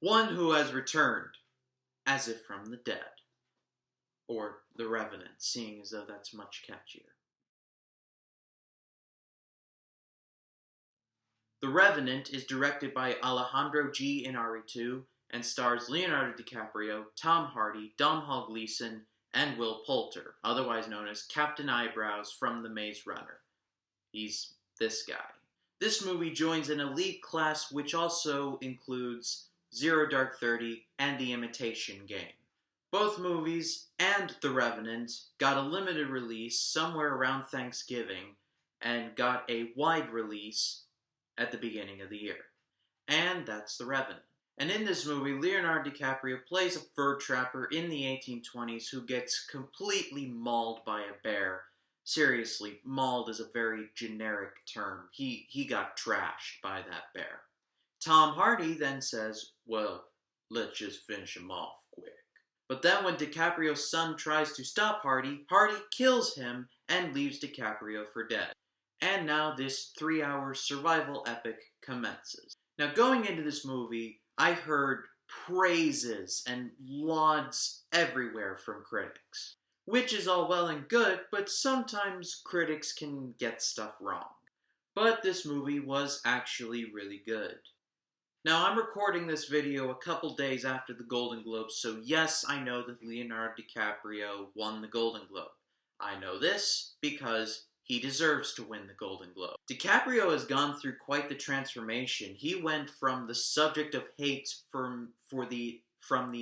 One who has returned, as if from the dead. Or the Revenant, seeing as though that's much catchier. The Revenant is directed by Alejandro G. Inarritu and stars Leonardo DiCaprio, Tom Hardy, Domhnall Gleeson, and Will Poulter, otherwise known as Captain Eyebrows from The Maze Runner. He's this guy. This movie joins an elite class which also includes Zero Dark 30 and The Imitation Game. Both movies and The Revenant got a limited release somewhere around Thanksgiving and got a wide release at the beginning of the year. And that's The Revenant. And in this movie, Leonardo DiCaprio plays a fur trapper in the 1820s who gets completely mauled by a bear. Seriously, mauled is a very generic term. He got trashed by that bear. Tom Hardy then says, well, let's just finish him off quick. But then when DiCaprio's son tries to stop Hardy, Hardy kills him and leaves DiCaprio for dead. And now this 3-hour survival epic commences. Now going into this movie, I heard praises and lauds everywhere from critics. Which is all well and good, but sometimes critics can get stuff wrong. But this movie was actually really good. Now, I'm recording this video a couple days after the Golden Globes, so yes, I know that Leonardo DiCaprio won the Golden Globe. I know this because he deserves to win the Golden Globe. DiCaprio has gone through quite the transformation. He went from the subject of hate from the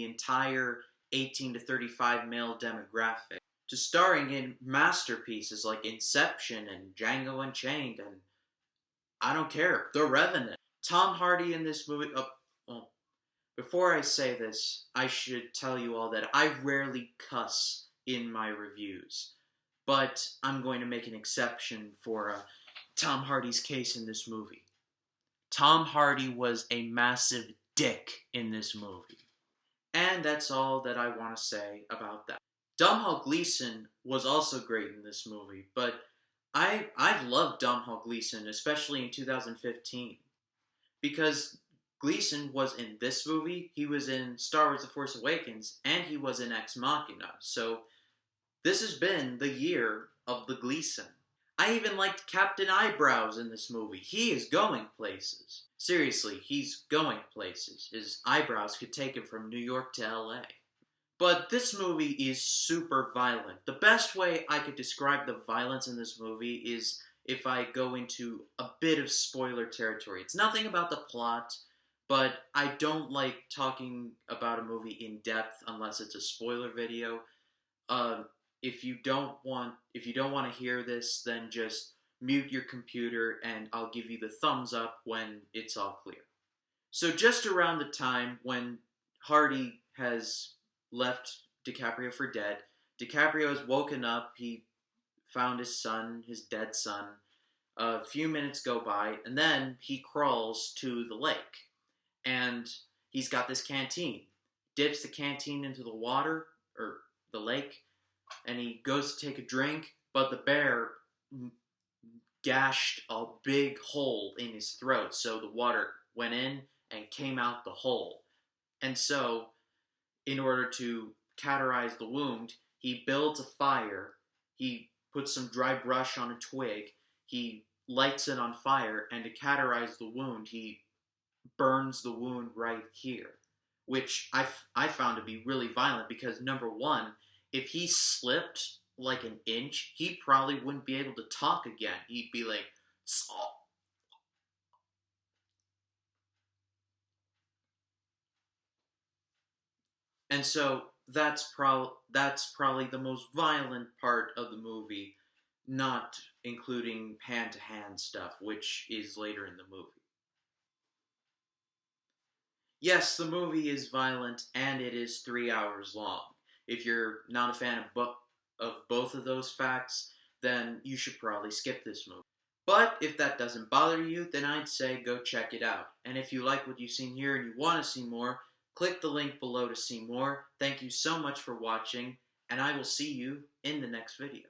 entire 18 to 35 male demographic to starring in masterpieces like Inception and Django Unchained and, I don't care, The Revenant. Tom Hardy in this movie... before I say this, I should tell you all that I rarely cuss in my reviews. But I'm going to make an exception for Tom Hardy's case in this movie. Tom Hardy was a massive dick in this movie. And that's all that I want to say about that. Domhnall Gleeson was also great in this movie, but I've loved Domhnall Gleeson, especially in 2015. Because Gleeson was in this movie, he was in Star Wars The Force Awakens, and he was in Ex Machina. So this has been the year of the Gleeson. I even liked Captain Eyebrows in this movie. He is going places. Seriously, he's going places. His eyebrows could take him from New York to LA. But this movie is super violent. The best way I could describe the violence in this movie is if I go into a bit of spoiler territory. It's nothing about the plot, but I don't like talking about a movie in depth unless it's a spoiler video. If you don't want to hear this, then just mute your computer and I'll give you the thumbs up when it's all clear. So just around the time when Hardy has left DiCaprio for dead, DiCaprio has woken up, he found his son, his dead son. A few minutes go by, and then he crawls to the lake. And he's got this canteen. Dips the canteen into the water, or the lake, and he goes to take a drink, but the bear gashed a big hole in his throat, so the water went in and came out the hole. And so, in order to cauterize the wound, he builds a fire, he puts some dry brush on a twig, he lights it on fire, and to cauterize the wound, he burns the wound right here. Which I found to be really violent because, number one, if he slipped like an inch, he probably wouldn't be able to talk again. He'd be like, "Saw." And so that's probably the most violent part of the movie, not including hand-to-hand stuff, which is later in the movie. Yes, the movie is violent, and it is 3 hours long. If you're not a fan of both of those facts, then you should probably skip this movie. But if that doesn't bother you, then I'd say go check it out. And if you like what you've seen here and you want to see more, click the link below to see more. Thank you so much for watching, and I will see you in the next video.